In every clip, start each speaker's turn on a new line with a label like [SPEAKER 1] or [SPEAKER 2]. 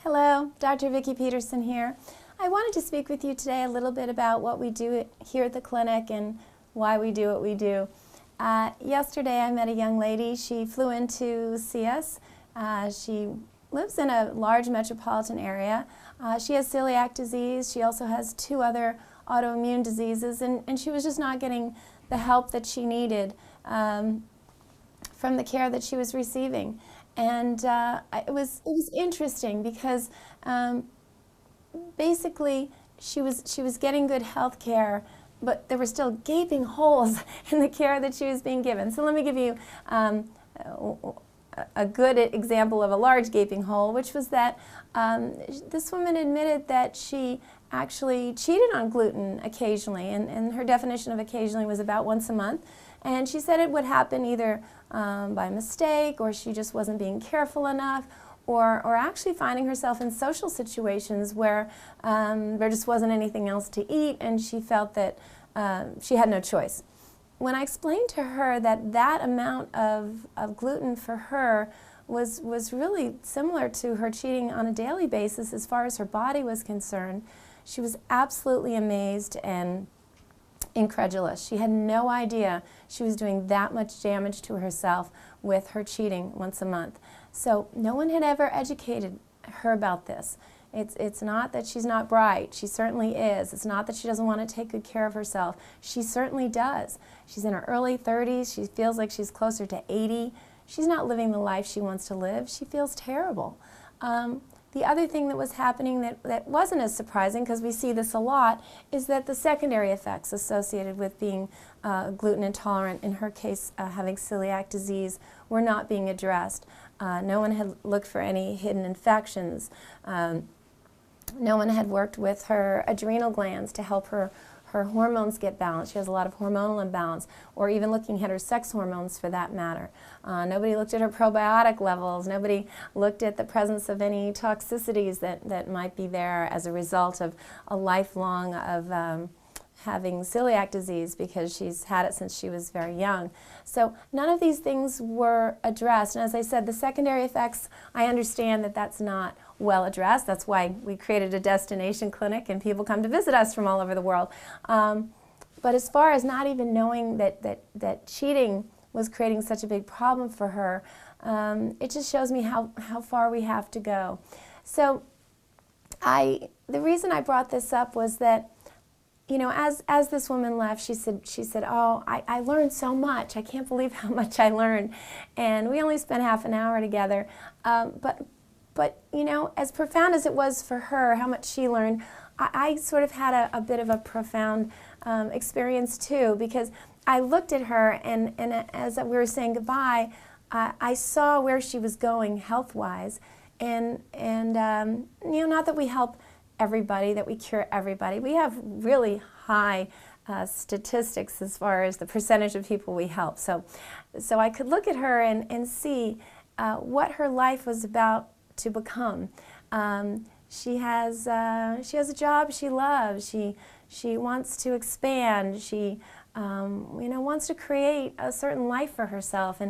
[SPEAKER 1] Hello, Dr. Vikki Petersen here. I wanted to speak with you today a little bit about what we do here at the clinic and why we do what we do. Yesterday I met a young lady. She flew in to see us. She lives in a large metropolitan area. She has celiac disease. She also has two other autoimmune diseases, and she was just not getting the help that she needed from the care that she was receiving. And it was interesting because basically she was getting good health care, but there were still gaping holes in the care that she was being given. So let me give you a good example of a large gaping hole, which was that this woman admitted that she actually cheated on gluten occasionally, and her definition of occasionally was about once a month. And she said it would happen either by mistake, or she just wasn't being careful enough, or actually finding herself in social situations where there just wasn't anything else to eat, and she felt that she had no choice. When I explained to her that that amount of gluten for her was really similar to her cheating on a daily basis as far as her body was concerned, she was absolutely amazed and incredulous. She had no idea she was doing that much damage to herself with her cheating once a month. So no one had ever educated her about this. It's not that she's not bright. She certainly is. It's not that she doesn't want to take good care of herself. She certainly does. She's in her early 30s. She feels like she's closer to 80. She's not living the life she wants to live. She feels terrible. The other thing that was happening that wasn't as surprising, because we see this a lot, is that the secondary effects associated with being gluten intolerant, in her case having celiac disease, were not being addressed. No one had looked for any hidden infections. No one had worked with her adrenal glands to help her hormones get balanced. She has a lot of hormonal imbalance, or even looking at her sex hormones for that matter. Nobody looked at her probiotic levels. Nobody looked at the presence of any toxicities that might be there as a result of a lifelong of having celiac disease, because she's had it since she was very young. So none of these things were addressed. And as I said, the secondary effects, I understand that that's not well addressed. That's why we created a destination clinic and people come to visit us from all over the world. But as far as not even knowing that cheating was creating such a big problem for her, it just shows me how far we have to go. So the reason I brought this up was that, you know, as this woman left, she said, oh, I learned so much. I can't believe how much I learned. And we only spent half an hour together. But, you know, as profound as it was for her, how much she learned, I sort of had a bit of a profound experience too, because I looked at her, and as we were saying goodbye, I saw where she was going health-wise. And you know, not that we help everybody, that we cure everybody. We have really high statistics as far as the percentage of people we help. So I could look at her and see what her life was about to become. She has a job she loves. She wants to expand. She you know, wants to create a certain life for herself,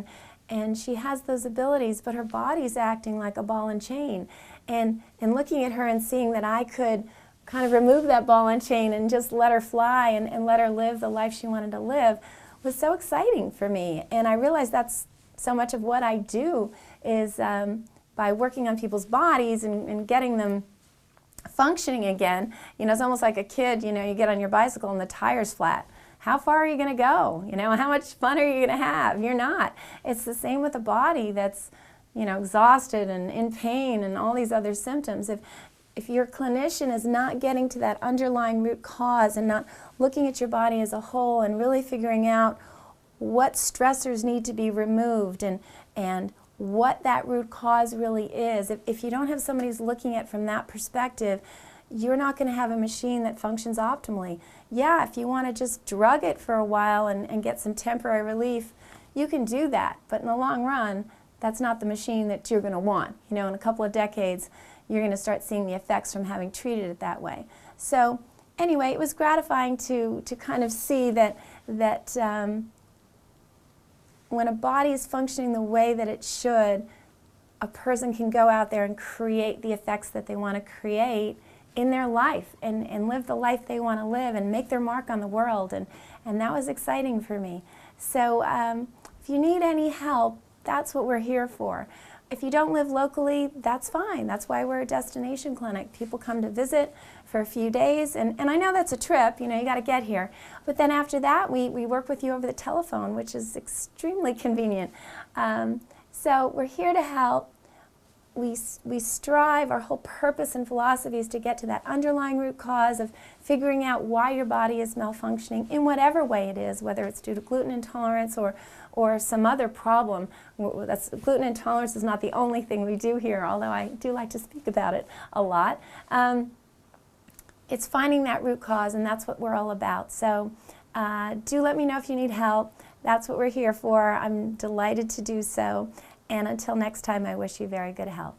[SPEAKER 1] and she has those abilities, but her body's acting like a ball and chain. And looking at her and seeing that I could kind of remove that ball and chain and just let her fly and let her live the life she wanted to live was so exciting for me. And I realized that's so much of what I do is by working on people's bodies and getting them functioning again. You know, it's almost like a kid, you know, you get on your bicycle and the tire's flat. How far are you going to go? You know, how much fun are you going to have? You're not. It's the same with a body that's, you know, exhausted and in pain and all these other symptoms. If your clinician is not getting to that underlying root cause and not looking at your body as a whole and really figuring out what stressors need to be removed and what that root cause really is, if you don't have somebody who's looking at it from that perspective, you're not going to have a machine that functions optimally. Yeah, if you want to just drug it for a while and get some temporary relief, you can do that. But in the long run, that's not the machine that you're going to want. You know, in a couple of decades, you're going to start seeing the effects from having treated it that way. So anyway, it was gratifying to kind of see that when a body is functioning the way that it should, a person can go out there and create the effects that they want to create in their life and live the life they want to live and make their mark on the world. And that was exciting for me. So if you need any help, that's what we're here for. If you don't live locally, that's fine. That's why we're a destination clinic. People come to visit for a few days, and I know that's a trip, you know, you got to get here. But then after that, we work with you over the telephone, which is extremely convenient. So we're here to help. We strive, our whole purpose and philosophy is to get to that underlying root cause of figuring out why your body is malfunctioning in whatever way it is, whether it's due to gluten intolerance or some other problem. Gluten intolerance is not the only thing we do here, although I do like to speak about it a lot. It's finding that root cause, and that's what we're all about. So do let me know if you need help. That's what we're here for. I'm delighted to do so. And until next time, I wish you very good health.